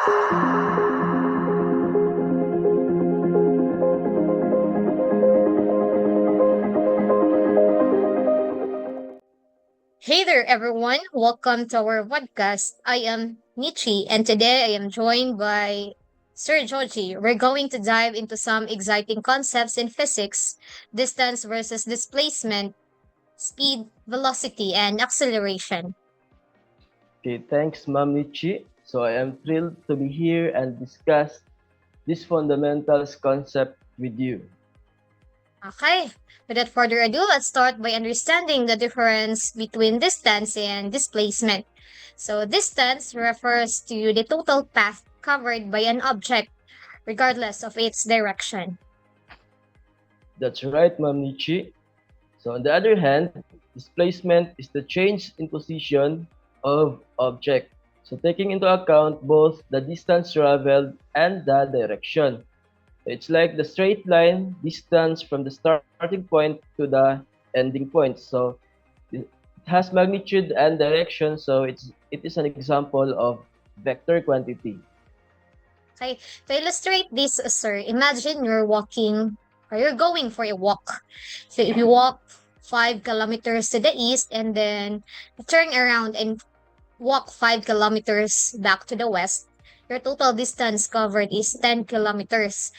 Hey there, everyone. Welcome to our podcast. I am Nichi, and today I am joined by Sir Georgie. We're going to dive into some exciting concepts in physics: distance versus displacement, speed, velocity, and acceleration. Okay, thanks, Ma'am Nichi. So I am thrilled to be here and discuss this fundamentals concept with you. Okay, without further ado, let's start by understanding the difference between distance and displacement. So, distance refers to the total path covered by an object, regardless of its direction. That's right, Ma'am Nichi. So on the other hand, displacement is the change in position of object. So taking into account both the distance traveled and the direction. It's like the straight line distance from the starting point to the ending point. So it has magnitude and direction, so it is an example of vector quantity. Okay, to illustrate this, sir, imagine you're walking or you're going for a walk. So if you walk 5 kilometers to the east and then turn around and walk 5 kilometers back to the west, your total distance covered is 10 kilometers.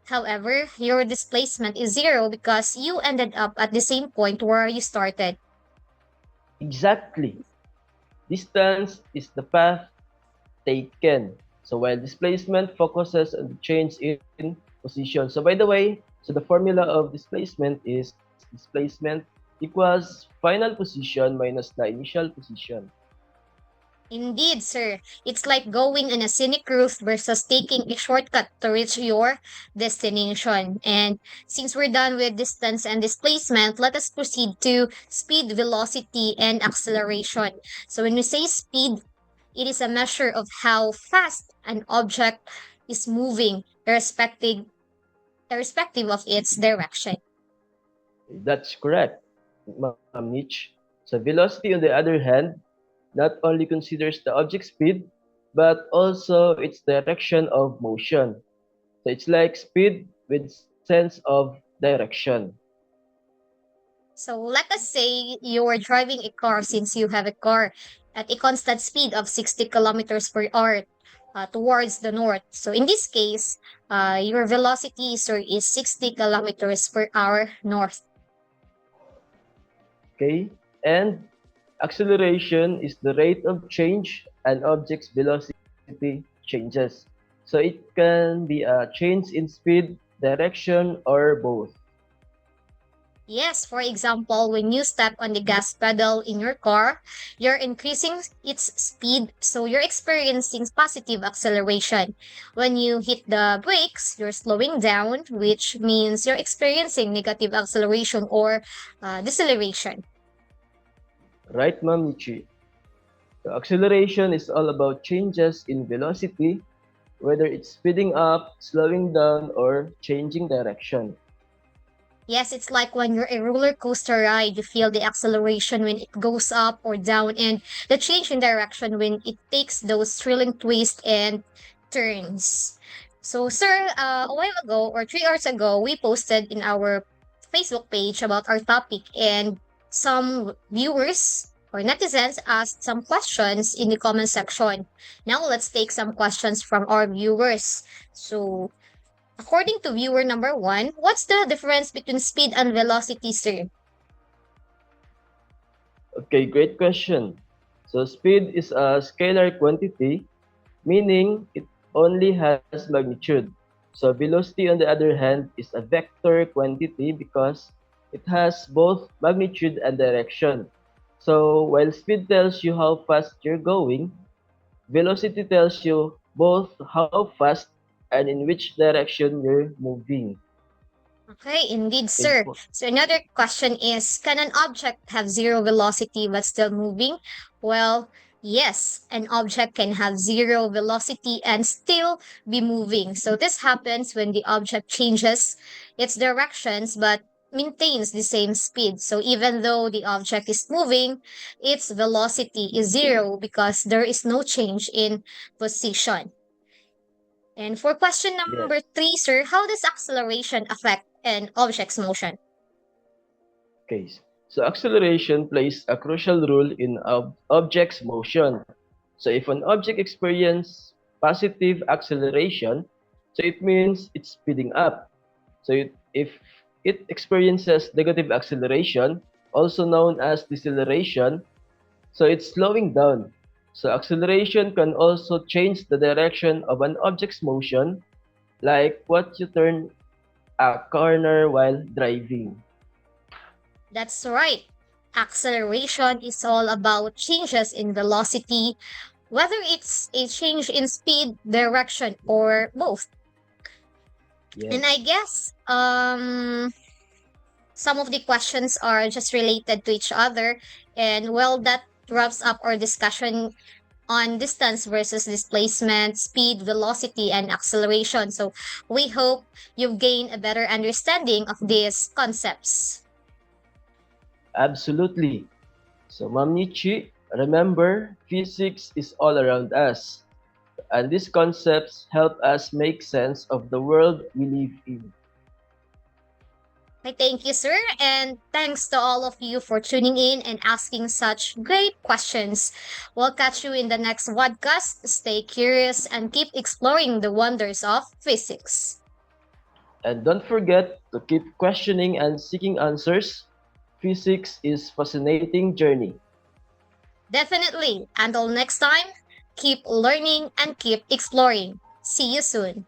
However, your displacement is zero because you ended up at the same point where you started. Exactly. Distance is the path taken. So while displacement focuses on the change in position. So by the way, so the formula of displacement is displacement equals final position minus the initial position. Indeed, sir. It's like going on a scenic route versus taking a shortcut to reach your destination. And since we're done with distance and displacement, let us proceed to speed, velocity, and acceleration. So when we say speed, it is a measure of how fast an object is moving, irrespective of its direction. That's correct, Ma'am Nietzsche. So velocity, on the other hand, not only considers the object speed, but also its direction of motion. So it's like speed with sense of direction. So let us say you're driving a car since you have a car at a constant speed of 60 kilometers per hour towards the north. So in this case, your velocity, sir, is 60 kilometers per hour north. Okay? And acceleration is the rate of change an object's velocity changes. So it can be a change in speed, direction, or both. Yes, for example, when you step on the gas pedal in your car, you're increasing its speed, so you're experiencing positive acceleration. When you hit the brakes, you're slowing down, which means you're experiencing negative acceleration or deceleration. Right, Ma'am Michi? So acceleration is all about changes in velocity, whether it's speeding up, slowing down, or changing direction. Yes, it's like when you're a roller coaster ride, you feel the acceleration when it goes up or down, and the change in direction when it takes those thrilling twists and turns. So, sir, a while ago or 3 hours ago, we posted in our Facebook page about our topic, and some viewers or netizens asked some questions in the comment section. Now, let's take some questions from our viewers. So, according to viewer number one, what's the difference between speed and velocity, sir? Okay, great question. So speed is a scalar quantity, meaning it only has magnitude. So velocity, on the other hand, is a vector quantity because it has both magnitude and direction. So while speed tells you how fast you're going, velocity tells you both how fast and in which direction you're moving. Okay, indeed, Okay sir. po. So another question is, can an object have zero velocity but still moving? Well, yes, an object can have zero velocity and still be moving. So this happens when the object changes its directions but maintains the same speed. So even though the object is moving, its velocity is zero because there is no change in position. And for question Yes. number 3, sir, how does acceleration affect an object's motion? Okay. So acceleration plays a crucial role in object's motion. So if an object experiences positive acceleration, so it means it's speeding up. So if it experiences negative acceleration, also known as deceleration, so it's slowing down. So acceleration can also change the direction of an object's motion, like what you turn a corner while driving. That's right. Acceleration is all about changes in velocity, whether it's a change in speed, direction, or both. And I Yes. guess some of the questions are just related to each other. And well, that wraps up our discussion on distance versus displacement, speed, velocity, and acceleration. So we hope you've gained a better understanding of these concepts. Absolutely. So, Ma'am Nietzsche, remember, physics is all around us, and these concepts help us make sense of the world we live in. I thank you, sir, and thanks to all of you for tuning in and asking such great questions. We'll catch you in the next podcast. Stay curious and keep exploring the wonders of physics. And don't forget to keep questioning and seeking answers. Physics is fascinating journey. Definitely. Until next time, keep learning and keep exploring. See you soon.